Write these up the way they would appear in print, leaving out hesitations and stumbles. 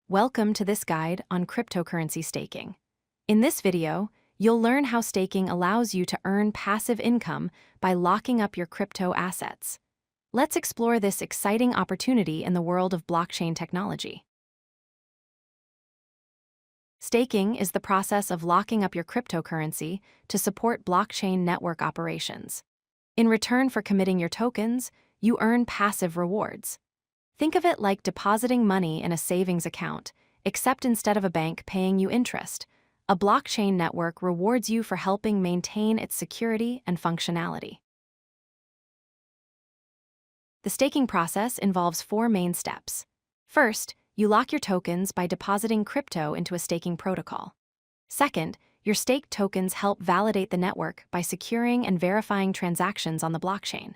Welcome to this guide on cryptocurrency staking. In this video, you'll learn how staking allows you to earn passive income by locking up your crypto assets. Let's explore this exciting opportunity in the world of blockchain technology. Staking is the process of locking up your cryptocurrency to support blockchain network operations. In return for committing your tokens, you earn passive rewards. Think of it like depositing money in a savings account, except instead of a bank paying you interest, a blockchain network rewards you for helping maintain its security and functionality. The staking process involves four main steps. First, you lock your tokens by depositing crypto into a staking protocol. Second, your staked tokens help validate the network by securing and verifying transactions on the blockchain.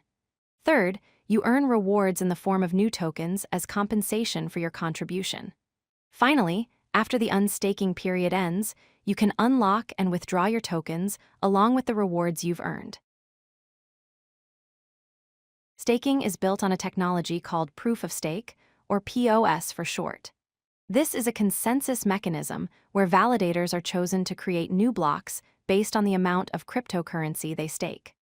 Third, you earn rewards in the form of new tokens as compensation for your contribution. Finally, after the unstaking period ends, you can unlock and withdraw your tokens along with the rewards you've earned. Staking is built on a technology called proof of stake, or POS for short. This is a consensus mechanism where validators are chosen to create new blocks based on the amount of cryptocurrency they stake.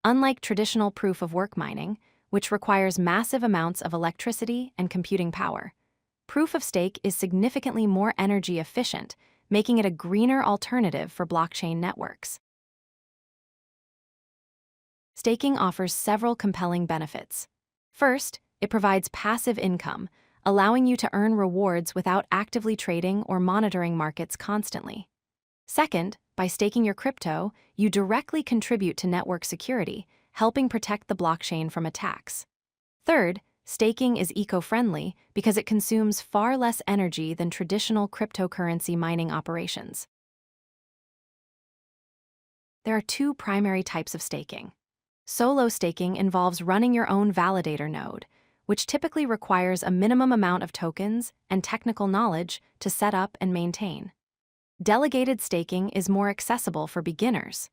Unlike traditional proof-of-work mining, which requires massive amounts of electricity and computing power, proof-of-stake is significantly more energy efficient, making it a greener alternative for blockchain networks. Staking offers several compelling benefits. First, it provides passive income, allowing you to earn rewards without actively trading or monitoring markets constantly. Second, by staking your crypto, you directly contribute to network security, helping protect the blockchain from attacks. Third, staking is eco-friendly because it consumes far less energy than traditional cryptocurrency mining operations. There are two primary types of staking. Solo staking involves running your own validator node, which typically requires a minimum amount of tokens and technical knowledge to set up and maintain. Delegated staking is more accessible for beginners.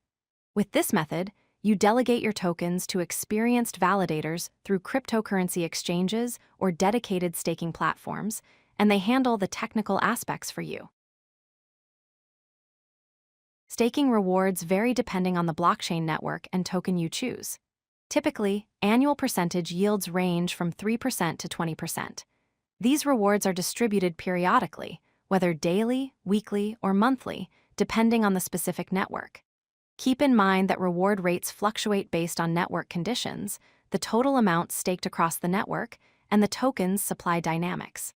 With this method, you delegate your tokens to experienced validators through cryptocurrency exchanges or dedicated staking platforms, and they handle the technical aspects for you. Staking rewards vary depending on the blockchain network and token you choose. Typically, annual percentage yields range from 3% to 20%. These rewards are distributed periodically, whether daily, weekly, or monthly, depending on the specific network. Keep in mind that reward rates fluctuate based on network conditions, the total amount staked across the network, and the token's supply dynamics.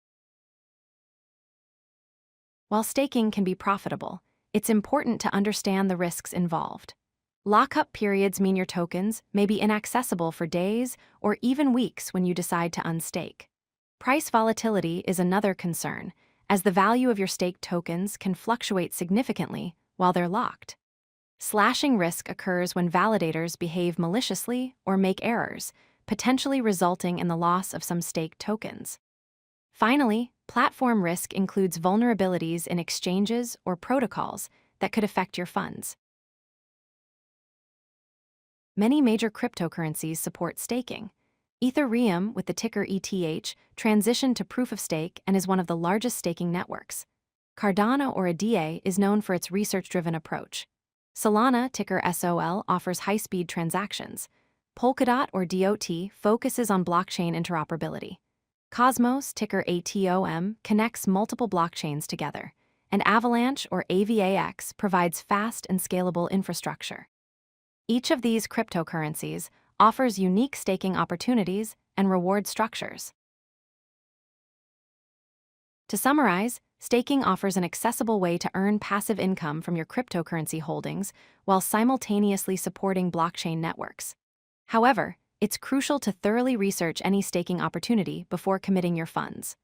While staking can be profitable, it's important to understand the risks involved. Lockup periods mean your tokens may be inaccessible for days or even weeks when you decide to unstake. Price volatility is another concern, as the value of your staked tokens can fluctuate significantly while they're locked. Slashing risk occurs when validators behave maliciously or make errors, potentially resulting in the loss of some staked tokens. Finally, platform risk includes vulnerabilities in exchanges or protocols that could affect your funds. Many major cryptocurrencies support staking. Ethereum, with the ticker ETH, transitioned to proof-of-stake and is one of the largest staking networks. Cardano, or ADA, is known for its research-driven approach. Solana, ticker SOL, offers high-speed transactions. Polkadot, or DOT, focuses on blockchain interoperability. Cosmos, ticker ATOM, connects multiple blockchains together. And Avalanche, or AVAX, provides fast and scalable infrastructure. Each of these cryptocurrencies offers unique staking opportunities and reward structures. To summarize, staking offers an accessible way to earn passive income from your cryptocurrency holdings while simultaneously supporting blockchain networks. However, it's crucial to thoroughly research any staking opportunity before committing your funds.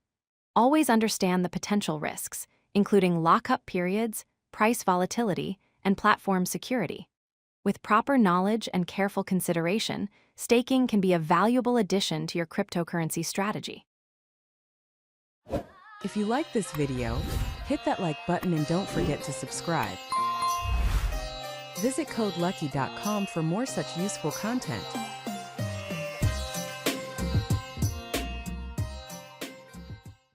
Always understand the potential risks, including lockup periods, price volatility, and platform security. With proper knowledge and careful consideration, staking can be a valuable addition to your cryptocurrency strategy. If you like this video, hit that like button and don't forget to subscribe. Visit codelucky.com for more such useful content.